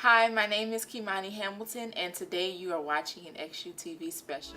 Hi, my name is Kimani Hamilton, and today you are watching an XUTV special.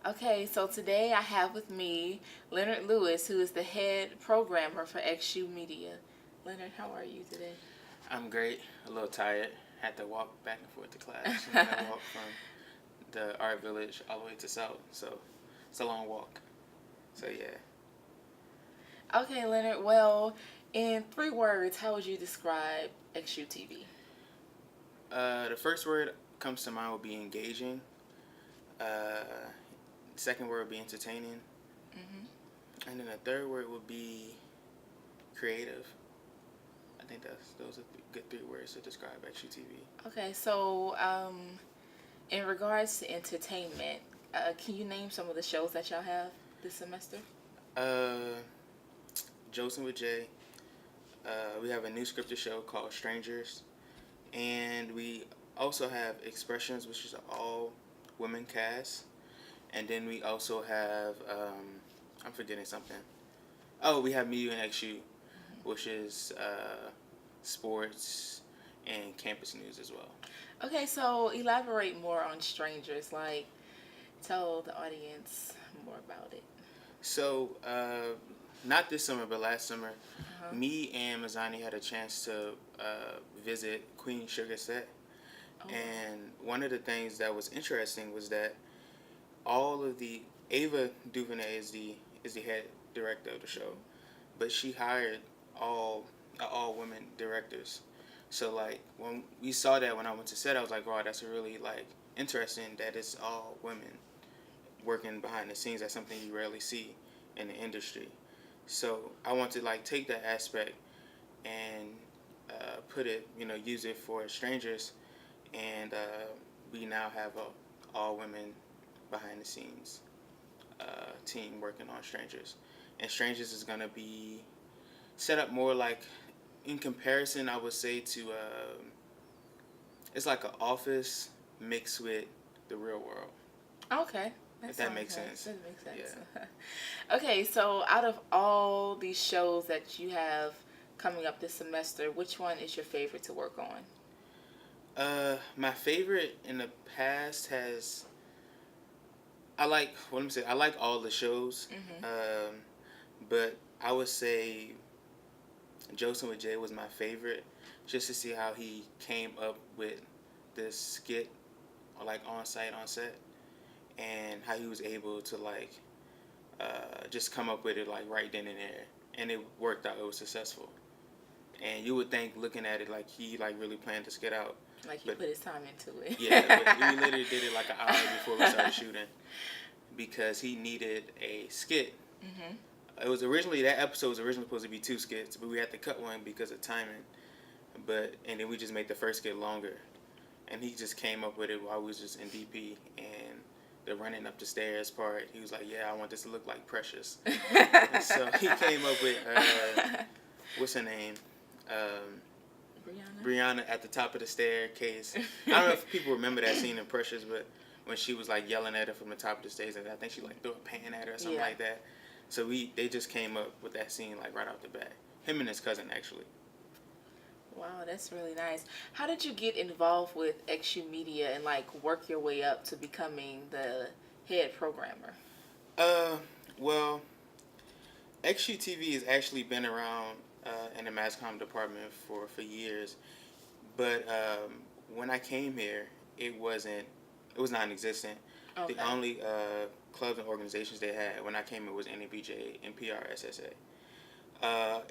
Okay, so today I have with me Leonard Lewis, who is the head programmer for XU Media. Leonard, how are you today? I'm great. A little tired. Had to walk back and forth to class. I walked from the art village all the way to South, so it's a long walk. So yeah. Okay, Leonard. Well, in 3 words, how would you describe XUTV? The first word comes to mind would be engaging. Second word would be entertaining. And then the third word would be creative. I think those are good 3 words to describe XUTV. Okay, so in regards to entertainment, can you name some of the shows that y'all have this semester? Joseph with Jay. We have a new scripted show called Strangers. And we also have Expressions, which is an all-women cast. And then we also have, I'm forgetting something. Oh, we have Media and XU, which is sports and campus news as well. Okay, so elaborate more on Strangers. Like, tell the audience more about it. So, not this summer, but last summer, me and Mazzani had a chance to visit Queen Sugar Set. Oh. And one of the things that was interesting was that all of the Ava DuVernay is the head director of the show, but she hired all women directors. So like when we saw that when I went to set, I was like, wow, that's really like interesting that it's all women working behind the scenes. That's something you rarely see in the industry. So I want to like take that aspect and put it, use it for Strangers, and we now have a all women behind the scenes team working on Strangers. And Strangers is going to be set up more like, in comparison, I would say to, it's like an Office mixed with the real world. Okay. If that makes sense. That makes sense. Yeah. Okay, so out of all these shows that you have coming up this semester, which one is your favorite to work on? My favorite in the past I like all the shows, but I would say Joseph with Jay was my favorite, just to see how he came up with this skit, like on set, and how he was able to like just come up with it like right then and there, and it worked out. It was successful, and you would think looking at it like he like really planned to skit out. Like he put his time into it. Yeah, but we literally did it like an hour before we started shooting because he needed a skit. It was that episode was originally supposed to be 2 skits, but we had to cut one because of timing. And then we just made the first skit longer, and he just came up with it while we was just in DP. And the running up the stairs part, he was like, "Yeah, I want this to look like Precious." And so he came up with what's her name? Brianna at the top of the staircase. I don't know if people remember that scene in Precious, but when she was like yelling at her from the top of the stairs, and I think she like threw a pan at her or something like that. So they just came up with that scene like right off the bat. Him and his cousin actually. Wow, that's really nice. How did you get involved with XU Media and like work your way up to becoming the head programmer? Well, XUTV has actually been around in the mass comm department for years, but when I came here, it was non-existent. Okay. The only clubs and organizations they had when I came here was NABJ, NPR, SSA.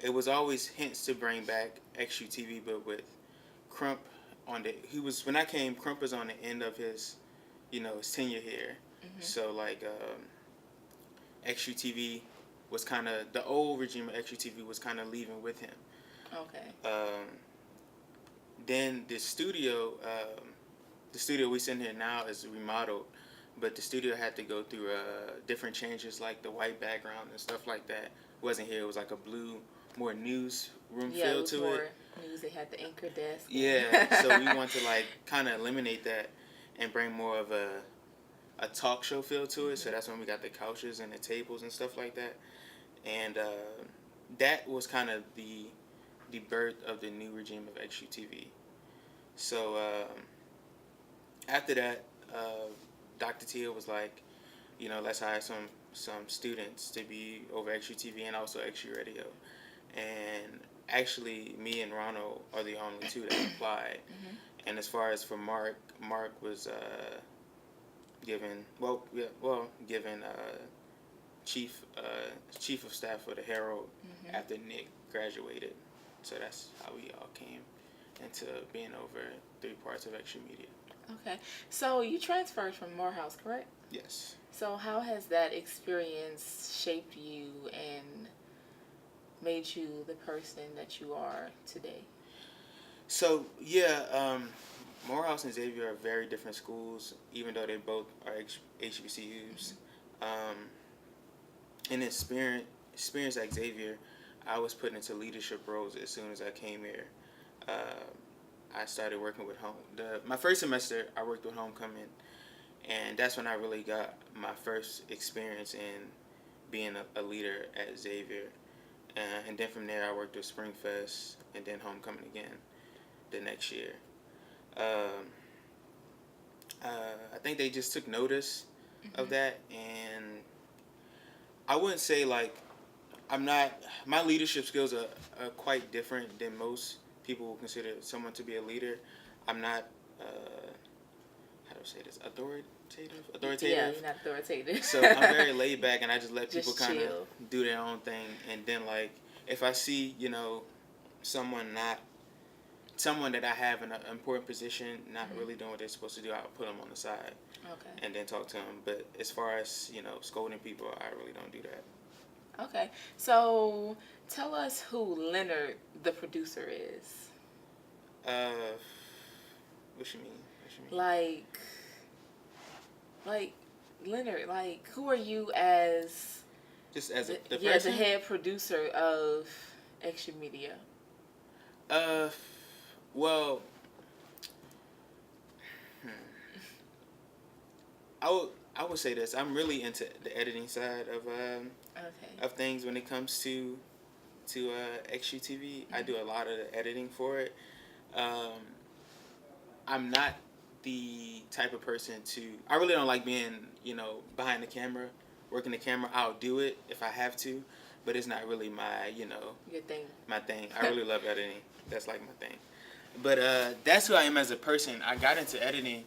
It was always hints to bring back XUTV, but with Crump when I came, Crump was on the end of his tenure here. So like XUTV was kind of, the old regime of XUTV was kind of leaving with him. Okay. Then the studio we sit in here now is remodeled, but the studio had to go through different changes, like the white background and stuff like that. Wasn't here. It was like a blue, more newsroom feel to more it. News. They had the anchor desk. Yeah, so we want to like kind of eliminate that and bring more of a talk show feel to it. So that's when we got the couches and the tables and stuff like that. And that was kind of the birth of the new regime of XUTV. So after that, Dr. Tia was like, you know, let's hire some students to be over XUTV and also XU Radio. And actually, me and Ronald are the only two that applied. And as far as for Mark was given chief of staff for the Herald after Nick graduated. So that's how we all came into being over 3 parts of Extra Media. Okay, so you transferred from Morehouse, correct? Yes. So how has that experience shaped you and made you the person that you are today? So yeah, Morehouse and Xavier are very different schools, even though they both are HBCUs. In experience at Xavier, I was put into leadership roles as soon as I came here. I started working with my first semester, I worked with Homecoming, and that's when I really got my first experience in being a leader at Xavier. And then from there, I worked with Springfest and then Homecoming again the next year. I think they just took notice of that, and I wouldn't say like my leadership skills are quite different than most people would consider someone to be a leader. I'm not, how do I say this, authoritative? Yeah, you're not authoritative. So I'm very laid back, and I just let people kind of do their own thing. And then, like, if I see, you know, someone that I have in an important position not really doing what they're supposed to do, I'll put them on the side. Okay. And then talk to them. But as far as, you know, scolding people, I really don't do that. Okay. So tell us who Leonard, the producer, is. What you mean? Like Leonard, like who are you as? Just as the person? Yeah, the head producer of Extra Media. Well, I would say this. I'm really into the editing side of things when it comes to XUTV. I do a lot of the editing for it. I'm not the type of person I really don't like being, you know, behind the camera, working the camera. I'll do it if I have to, but it's not really my, you know, your thing. My thing. I really love editing. That's like my thing. But that's who I am as a person. I got into editing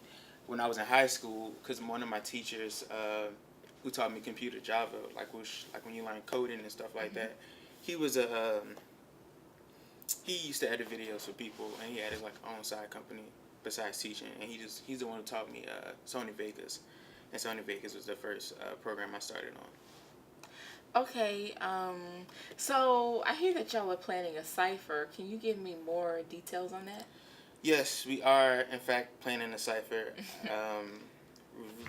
when I was in high school because one of my teachers who taught me computer Java, like when you learn coding and stuff like that, he was he used to edit videos for people, and he had his like own side company besides teaching, and he's the one who taught me Sony Vegas, and Sony Vegas was the first program I started on. Okay, so I hear that y'all are planning a Cypher. Can you give me more details on that? Yes, we are, in fact, planning a Cypher.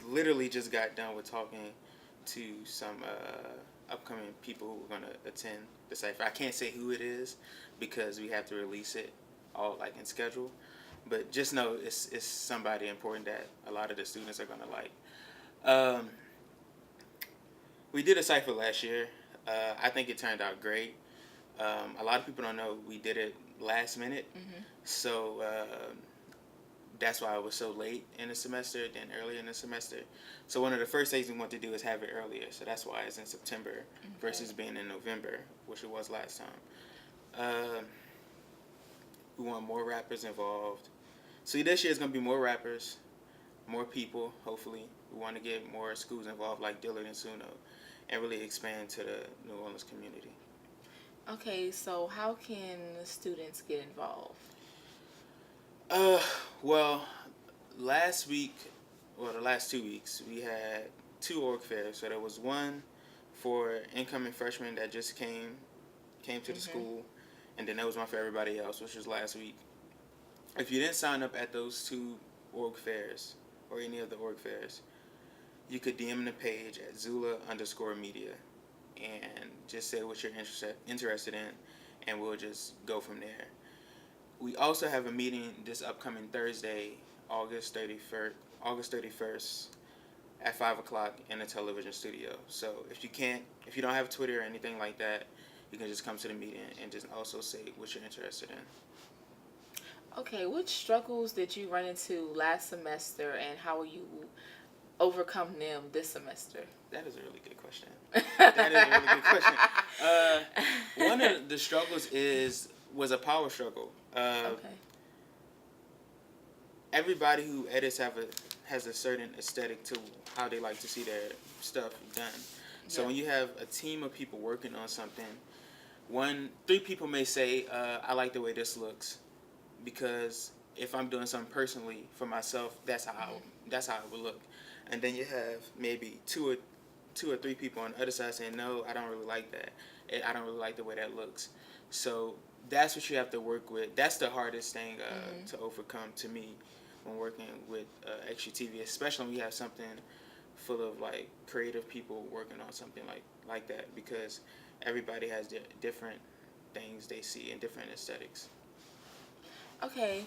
Literally just got done with talking to some upcoming people who are going to attend the Cypher. I can't say who it is because we have to release it all like in schedule. But just know it's somebody important that a lot of the students are going to like. We did a Cypher last year. I think it turned out great. A lot of people don't know we did it last minute. So that's why it was so late in the semester than earlier in the semester. So one of the first things we want to do is have it earlier. So that's why it's in September versus being in November, which it was last time. We want more rappers involved. So this year is going to be more rappers, more people, hopefully. We want to get more schools involved like Dillard and Suno and really expand to the New Orleans community. Okay, so how can students get involved? Well, the last 2 weeks, we had 2 org fairs. So there was one for incoming freshmen that just came to the school, and then there was one for everybody else, which was last week. If you didn't sign up at those 2 org fairs or any of the org fairs, you could DM the page at Zula_media and just say what you're interested in, and we'll just go from there. We also have a meeting this upcoming Thursday, August 31st at 5 o'clock in the television studio. So if you don't have Twitter or anything like that, you can just come to the meeting and just also say what you're interested in. Okay, what struggles did you run into last semester, and how will you overcome them this semester? That is a really good question. That is a really good question. One of the struggles was a power struggle. Okay. Everybody who edits has a certain aesthetic to how they like to see their stuff done. So when you have a team of people working on something, 3 people may say, I like the way this looks, because if I'm doing something personally for myself, that's how it would look. And then you have maybe two or three people on the other side saying, no, I don't really like that. I don't really like the way that looks. So that's what you have to work with. That's the hardest thing to overcome to me when working with XUTV, especially when you have something full of like creative people working on something like that, because everybody has different things they see and different aesthetics. Okay,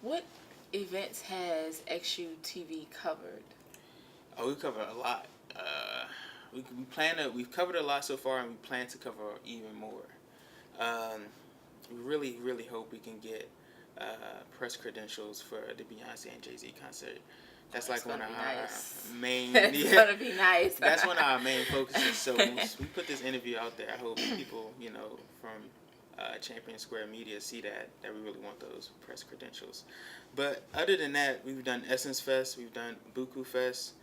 what events has XUTV covered? Oh, we covered a lot. We've covered a lot so far, and we plan to cover even more. We really, really hope we can get press credentials for the Beyonce and Jay-Z concert. That's like one of our main. It's gonna be nice. That's one of our main focuses. So when we put this interview out there, I hope people, from Champion Square Media see that we really want those press credentials. But other than that, we've done Essence Fest, we've done Buku Fest,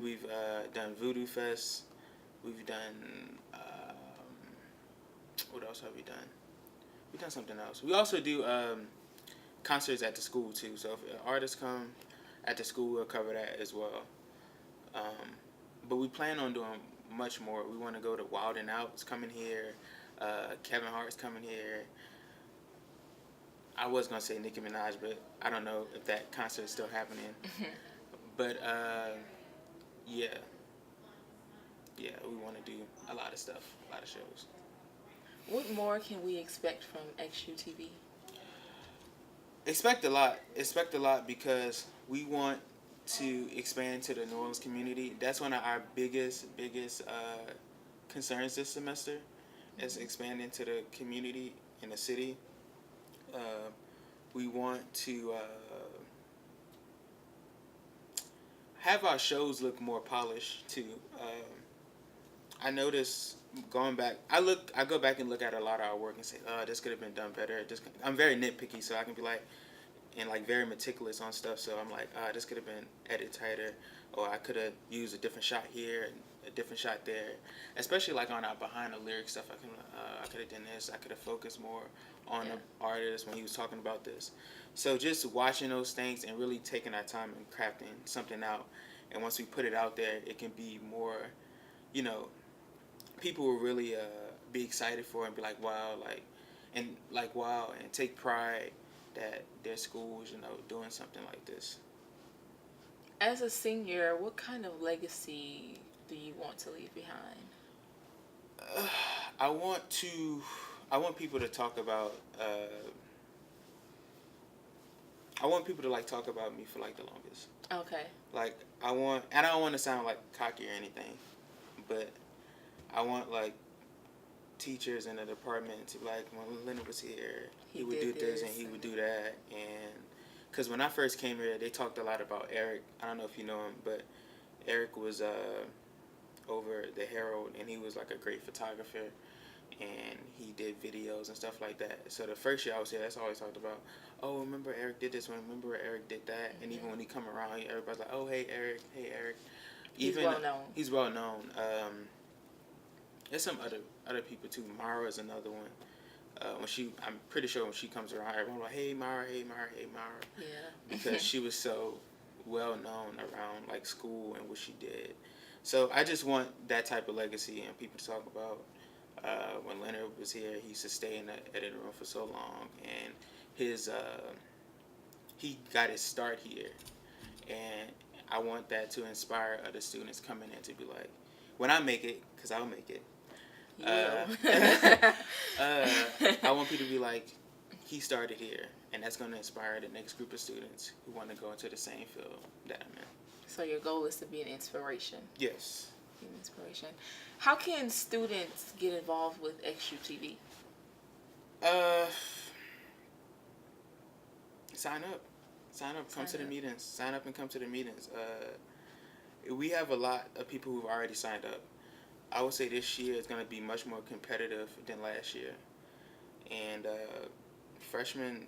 we've done Voodoo Fest, we've done what else have we done? We've done something else. We also do concerts at the school too. So if artists come at the school, we'll cover that as well. But we plan on doing much more. We want to go to Wild 'N Out's coming here. Kevin Hart's coming here. I was going to say Nicki Minaj, but I don't know if that concert is still happening. But, yeah, we want to do a lot of stuff, a lot of shows. What more can we expect from XUTV? Expect a lot because we want to expand to the New Orleans community. That's one of our biggest concerns this semester, is expanding to the community in the city. We want to have our shows look more polished too. I notice going back, I go back and look at a lot of our work and say, oh, this could have been done better. I'm very nitpicky, so I can be very meticulous on stuff. So I'm like, this could have been edited tighter, or I could have used a different shot here and a different shot there. Especially like on our behind the lyrics stuff, I could have done this. I could have focused more on the artist when he was talking about this. So just watching those things and really taking our time and crafting something out. And once we put it out there, it can be more, people will really be excited for it and be like, wow, and take pride that their school is, doing something like this. As a senior, what kind of legacy do you want to leave behind? I want people to talk about. I want people to talk about me for the longest. Okay. I don't want to sound cocky or anything, but I want teachers in the department to when Leonard was here, he would do this and he would do that. And because when I first came here, they talked a lot about Eric. I don't know if you know him, but Eric was over the Herald, and he was a great photographer, and he did videos and stuff like that. So the first year I was here, that's all he talked about. Oh, remember Eric did this one? Remember Eric did that? And even when he come around, everybody's like, oh, hey Eric. He's well known. He's well known. There's some other people too. Mara is another one. I'm pretty sure when she comes around, everyone's like, hey Mara. Yeah. Because she was so well known around school and what she did. So I just want that type of legacy and people to talk about. When Leonard was here, he used to stay in the editing room for so long, and his he got his start here, and I want that to inspire other students coming in to be like, when I make it, because I'll make it. I want people to be like, he started here, and that's going to inspire the next group of students who want to go into the same field that I'm in. So your goal is to be an inspiration. Yes. Be an inspiration. How can students get involved with XUTV? Sign up. Come to the meetings. Sign up and come to the meetings. We have a lot of people who've already signed up. I would say this year is going to be much more competitive than last year. And freshmen,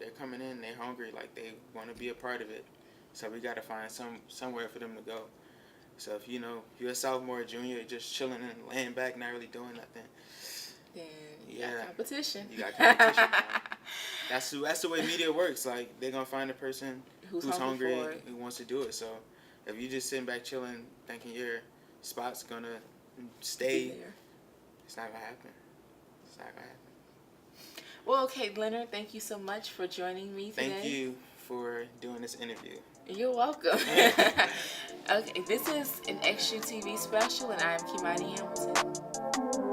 they're coming in, they're hungry, like they want to be a part of it. So we got to find somewhere for them to go. So if you're a sophomore or junior, just chilling and laying back, not really doing nothing. Then you got competition. You got competition. That's the way media works. Like, they're going to find a person who's hungry and who wants to do it. So if you're just sitting back chilling thinking your spot's going to stay, it's not going to happen. It's not going to happen. Well, okay, Leonard, thank you so much for joining me today. Thank you for doing this interview. You're welcome. Okay, this is an XUTV special, and I'm Kimani Hamilton.